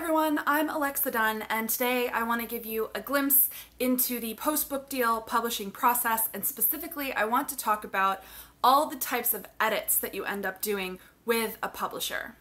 everyone, I'm Alexa Donne, and today I want to give you a glimpse into the post-book deal publishing process, and specifically I want to talk about all the types of edits that you end up doing with a publisher.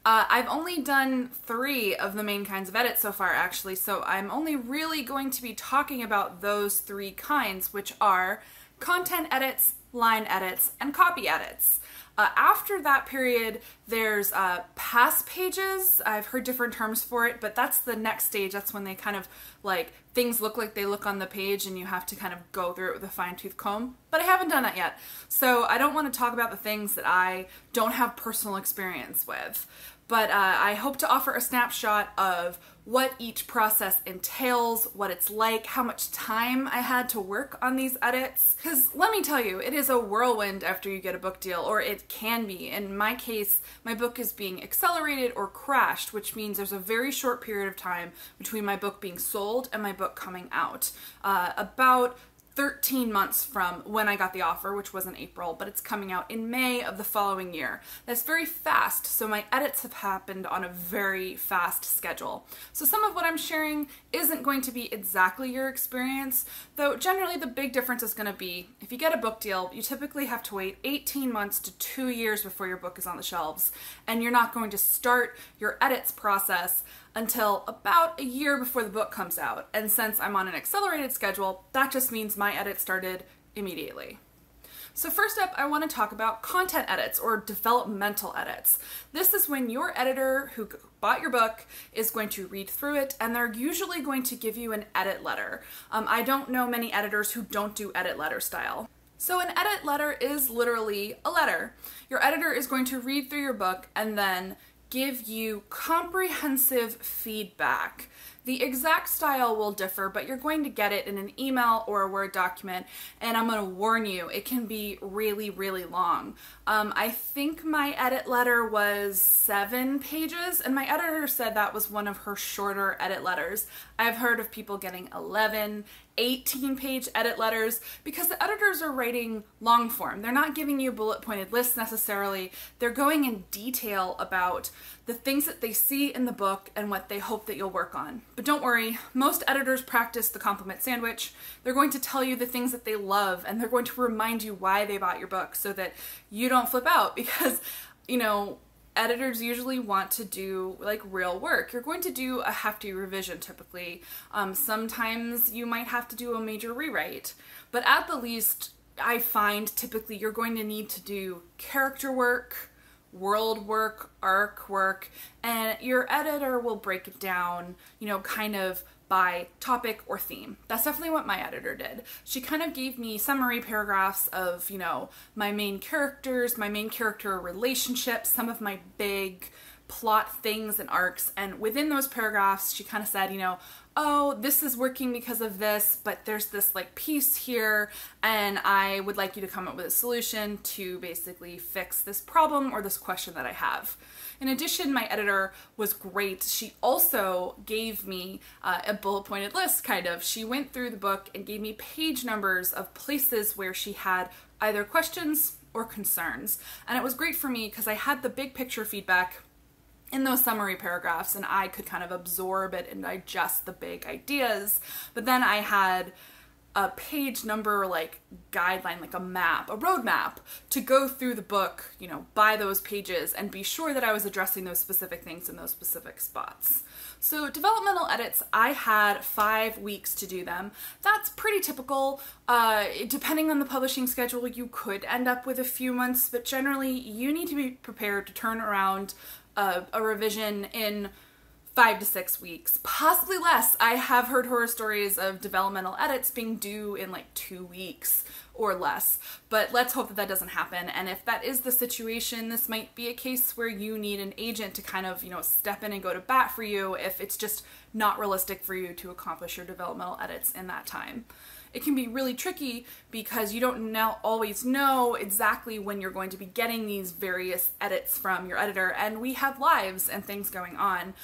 I've only done 3 of the main kinds of edits so far actually, so I'm only really going to be talking about those 3 kinds, which are content edits, line edits, and copy edits. After that period, there's pass pages. I've heard different terms for it, but that's the next stage. That's when they kind of like, things look like they look on the page and you have to kind of go through it with a fine-tooth comb. But I haven't done that yet. So I don't want to talk about the things that I don't have personal experience with. But I hope to offer a snapshot of what each process entails, what it's like, how much time I had to work on these edits. Because let me tell you, it is a whirlwind after you get a book deal, or it can be. In my case, my book is being accelerated or crashed, which means there's a very short period of time between my book being sold and my book coming out. About 13 months from when I got the offer, which was in April, but it's coming out in May of the following year. That's very fast, so my edits have happened on a very fast schedule. So some of what I'm sharing isn't going to be exactly your experience, though generally the big difference is going to be, if you get a book deal, you typically have to wait 18 months to 2 years before your book is on the shelves, and you're not going to start your edits process until about a year before the book comes out. And since I'm on an accelerated schedule, that just means my edit started immediately. So first up, I want to talk about content edits or developmental edits. This is when your editor who bought your book is going to read through it, and they're usually going to give you an edit letter. I don't know many editors who don't do edit letter style. So an edit letter is literally a letter. Your editor is going to read through your book and then give you comprehensive feedback. The exact style will differ, but you're going to get it in an email or a Word document, and I'm going to warn you, it can be really, really long. I think my edit letter was 7 pages, and my editor said that was one of her shorter edit letters. I've heard of people getting 11, 18-page edit letters because the editors are writing long form. They're not giving you bullet-pointed lists necessarily. They're going in detail about the things that they see in the book and what they hope that you'll work on. But don't worry, most editors practice the compliment sandwich. They're going to tell you the things that they love, and they're going to remind you why they bought your book so that you don't flip out, because, you know, editors usually want to do like real work. You're going to do a hefty revision typically. Sometimes you might have to do a major rewrite, but at the least I find typically you're going to need to do character work, world work, arc work, and your editor will break it down, you know, kind of by topic or theme. That's definitely what my editor did. She kind of gave me summary paragraphs of, you know, my main characters, my main character relationships, some of my big plot things and arcs, and within those paragraphs she kind of said, you know, oh, this is working because of this, but there's this like piece here, and I would like you to come up with a solution to basically fix this problem or this question that I have. In addition, my editor was great. She also gave me a bullet-pointed list, kind of. She went through the book and gave me page numbers of places where she had either questions or concerns. And it was great for me because I had the big picture feedback in those summary paragraphs, and I could kind of absorb it and digest the big ideas. But then I had a page number like guideline, like a map, a roadmap to go through the book, you know, by those pages and be sure that I was addressing those specific things in those specific spots. So developmental edits, I had 5 weeks to do them. That's pretty typical. Depending on the publishing schedule, you could end up with a few months, but generally you need to be prepared to turn around a revision in 5 to 6 weeks, possibly less. I have heard horror stories of developmental edits being due in like 2 weeks or less, but let's hope that that doesn't happen. And if that is the situation, this might be a case where you need an agent to kind of, you know, step in and go to bat for you if it's just not realistic for you to accomplish your developmental edits in that time. It can be really tricky because you don't now always know exactly when you're going to be getting these various edits from your editor, and we have lives and things going on.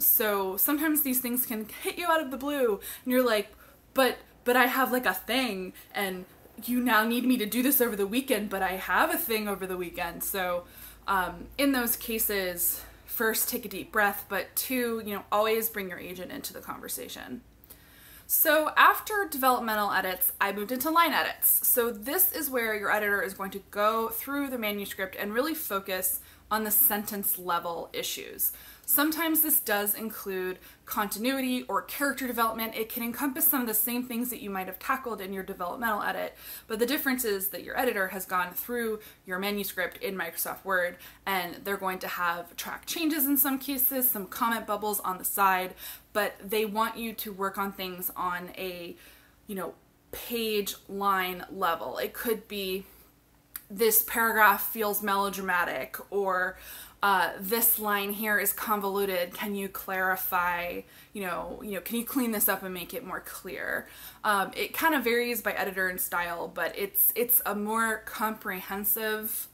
So sometimes these things can hit you out of the blue and you're like, but I have like a thing, and you now need me to do this over the weekend, but I have a thing over the weekend. So in those cases, first, take a deep breath, but two, always bring your agent into the conversation. So after developmental edits, I moved into line edits. So this is where your editor is going to go through the manuscript and really focus on the sentence level issues. Sometimes this does include continuity or character development. It can encompass some of the same things that you might have tackled in your developmental edit, but the difference is that your editor has gone through your manuscript in Microsoft Word, and they're going to have track changes in some cases, some comment bubbles on the side, but they want you to work on things on a, page line level. It could be this paragraph feels melodramatic, or this line here is convoluted. Can you clarify, can you clean this up and make it more clear? It kind of varies by editor and style, but it's a more comprehensive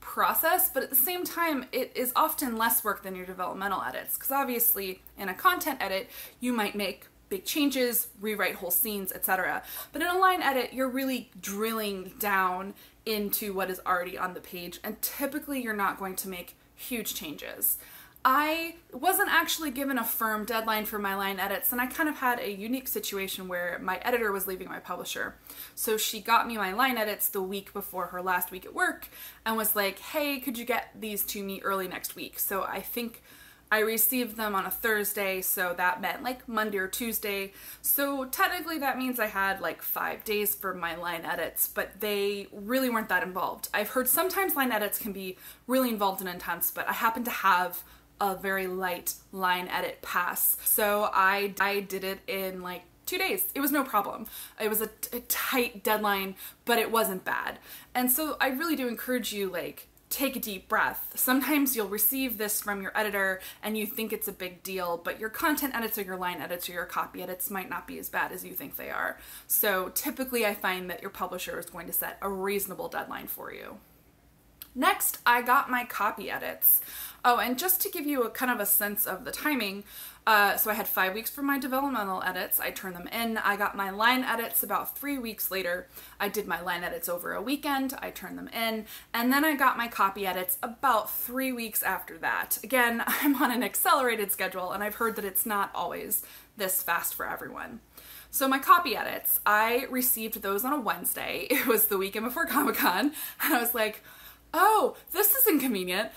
process, but at the same time, it is often less work than your developmental edits, because obviously in a content edit, you might make big changes, rewrite whole scenes, etc. But in a line edit, you're really drilling down into what is already on the page, and typically you're not going to make huge changes. I wasn't actually given a firm deadline for my line edits, and I kind of had a unique situation where my editor was leaving my publisher. So she got me my line edits the week before her last week at work and was like, hey, could you get these to me early next week? So I think I received them on a Thursday, so that meant like Monday or Tuesday. So technically that means I had like 5 days for my line edits, but they really weren't that involved. I've heard sometimes line edits can be really involved and intense, but I happen to have a very light line edit pass. So I did it in like 2 days. It was no problem. It was a tight deadline, but it wasn't bad. And so I really do encourage you, take a deep breath. Sometimes you'll receive this from your editor and you think it's a big deal, but your content edits or your line edits or your copy edits might not be as bad as you think they are. So typically I find that your publisher is going to set a reasonable deadline for you. Next, I got my copy edits. Oh, and just to give you a kind of a sense of the timing, so I had 5 weeks for my developmental edits. I turned them in. I got my line edits about 3 weeks later. I did my line edits over a weekend. I turned them in. And then I got my copy edits about 3 weeks after that. Again, I'm on an accelerated schedule, and I've heard that it's not always this fast for everyone. So my copy edits, I received those on a Wednesday. It was the weekend before Comic-Con, and I was like, oh, this is inconvenient.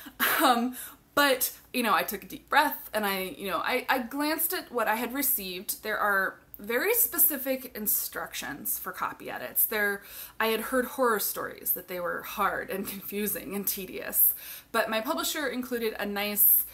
But, I took a deep breath and I glanced at what I had received. There are very specific instructions for copy edits. I had heard horror stories that they were hard and confusing and tedious, but my publisher included a nice,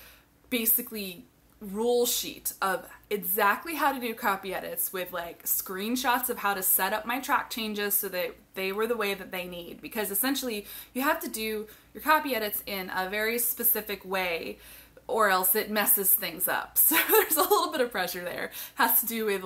basically, rule sheet of exactly how to do copy edits with screenshots of how to set up my track changes so that they were the way that they need, because essentially you have to do your copy edits in a very specific way or else it messes things up. So there's a little bit of pressure there. It has to do with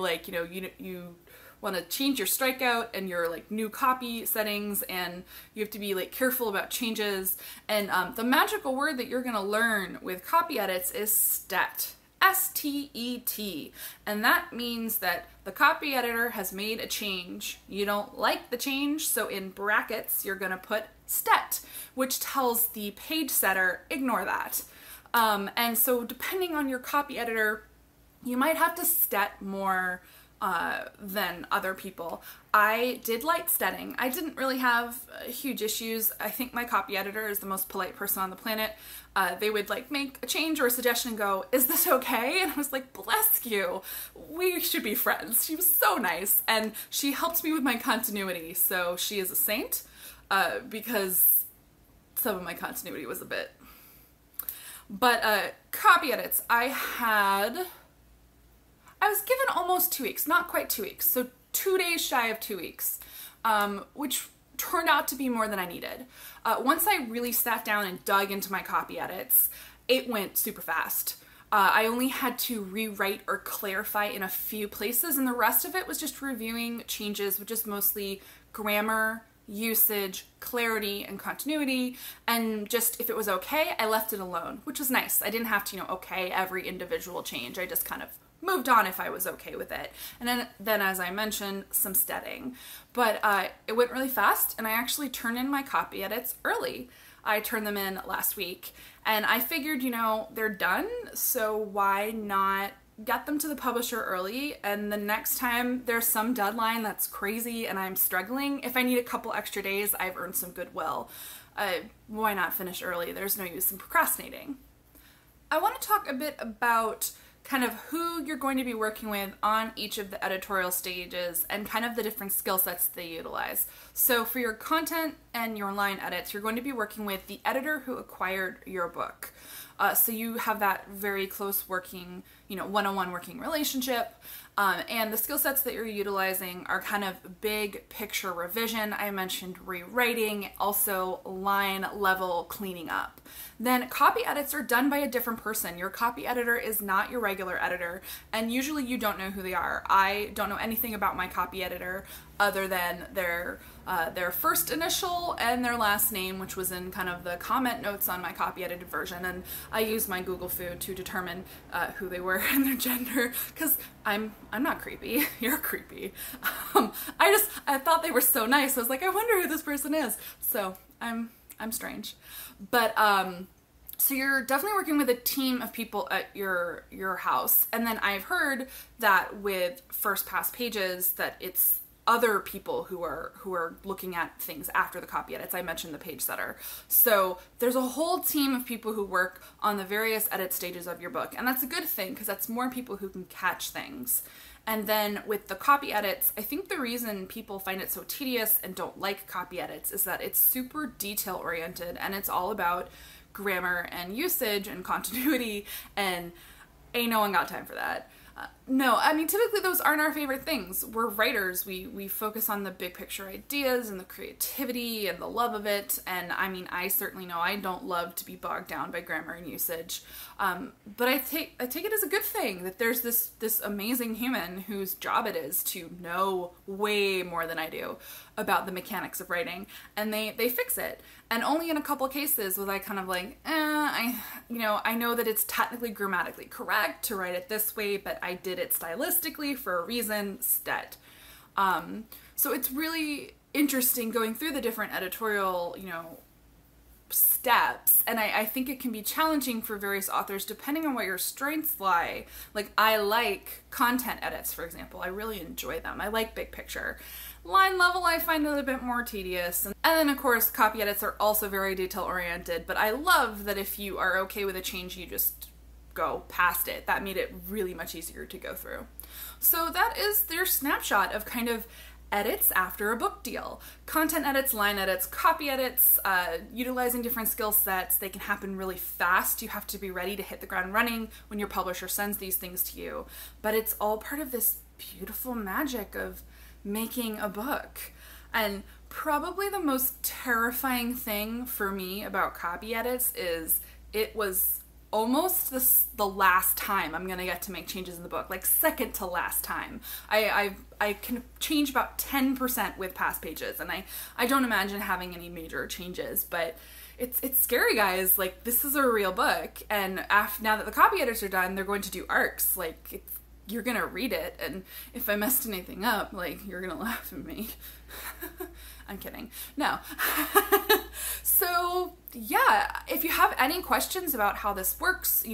you want to change your strikeout and your new copy settings, and you have to be careful about changes. And the magical word that you're going to learn with copy edits is STET. S-T-E-T, and that means that the copy editor has made a change. You don't like the change, so in brackets you're going to put STET, which tells the page setter, ignore that. And so depending on your copy editor, you might have to STET more than other people. I did light stetting. I didn't really have huge issues. I think my copy editor is the most polite person on the planet. They would make a change or a suggestion and go, is this okay? And I was like, bless you. We should be friends. She was so nice. And she helped me with my continuity. So she is a saint because some of my continuity was a bit. But copy edits, I was given almost 2 weeks, not quite 2 weeks, so 2 days shy of 2 weeks, which turned out to be more than I needed. Once I really sat down and dug into my copy edits, it went super fast. I only had to rewrite or clarify in a few places, and the rest of it was just reviewing changes, which is mostly grammar, usage, clarity, and continuity, and just if it was okay, I left it alone, which was nice. I didn't have to, okay every individual change. I just kind of moved on if I was okay with it. And then as I mentioned, some stetting. But it went really fast, and I actually turned in my copy edits early. I turned them in last week, and I figured, you know, they're done, so why not get them to the publisher early, and the next time there's some deadline that's crazy and I'm struggling, if I need a couple extra days, I've earned some goodwill. Why not finish early? There's no use in procrastinating. I want to talk a bit about kind of who you're going to be working with on each of the editorial stages and kind of the different skill sets they utilize. So for your content and your line edits, you're going to be working with the editor who acquired your book. So you have that very close working, you know, one-on-one working relationship. And the skill sets that you're utilizing are kind of big picture revision. I mentioned rewriting, also line level cleaning up. Then copy edits are done by a different person. Your copy editor is not your regular editor, and usually you don't know who they are. I don't know anything about my copy editor other than their first initial and their last name, which was in kind of the comment notes on my copy edited version, and I used my Google Food to determine who they were and their gender, because I'm not creepy. You're creepy. I thought they were so nice. I was like, I wonder who this person is. So I'm strange, but so you're definitely working with a team of people at your house, and then I've heard that with first pass pages that it's other people who are looking at things after the copy edits. I mentioned the page setter. So there's a whole team of people who work on the various edit stages of your book, and that's a good thing because that's more people who can catch things. And then with the copy edits, I think the reason people find it so tedious and don't like copy edits is that it's super detail oriented, and it's all about grammar and usage and continuity, and ain't no one got time for that. No, I mean, typically those aren't our favorite things. We're writers. We focus on the big picture ideas and the creativity and the love of it. And I mean, I certainly know I don't love to be bogged down by grammar and usage. But I take it as a good thing that there's this amazing human whose job it is to know way more than I do about the mechanics of writing, and they fix it. And only in a couple cases was I kind of like, I know that it's technically grammatically correct to write it this way, but I did it stylistically for a reason, stet. So it's really interesting going through the different editorial, steps, and I think it can be challenging for various authors depending on what your strengths lie. Like, I like content edits, for example. I really enjoy them. I like big picture. Line level I find a bit more tedious. And then of course copy edits are also very detail oriented, but I love that if you are okay with a change, you just go past it. That made it really much easier to go through. So that is their snapshot of kind of edits after a book deal. Content edits, line edits, copy edits, utilizing different skill sets. They can happen really fast. You have to be ready to hit the ground running when your publisher sends these things to you. But it's all part of this beautiful magic of making a book. And probably the most terrifying thing for me about copy edits is it was almost the last time I'm gonna get to make changes in the book, like second to last time. I can change about 10% with past pages, and I don't imagine having any major changes, but it's scary, guys. Like, this is a real book, and now that the copy edits are done, they're going to do arcs. Like, you're gonna read it, and if I messed anything up, like, you're gonna laugh at me. I'm kidding. No. So yeah, if you have any questions about how this works,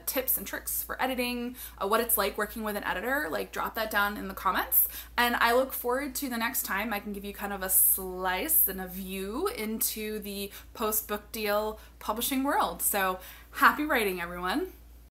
tips and tricks for editing, what it's like working with an editor, like, drop that down in the comments, and I look forward to the next time I can give you kind of a slice and a view into the post-book deal publishing world. So happy writing, everyone.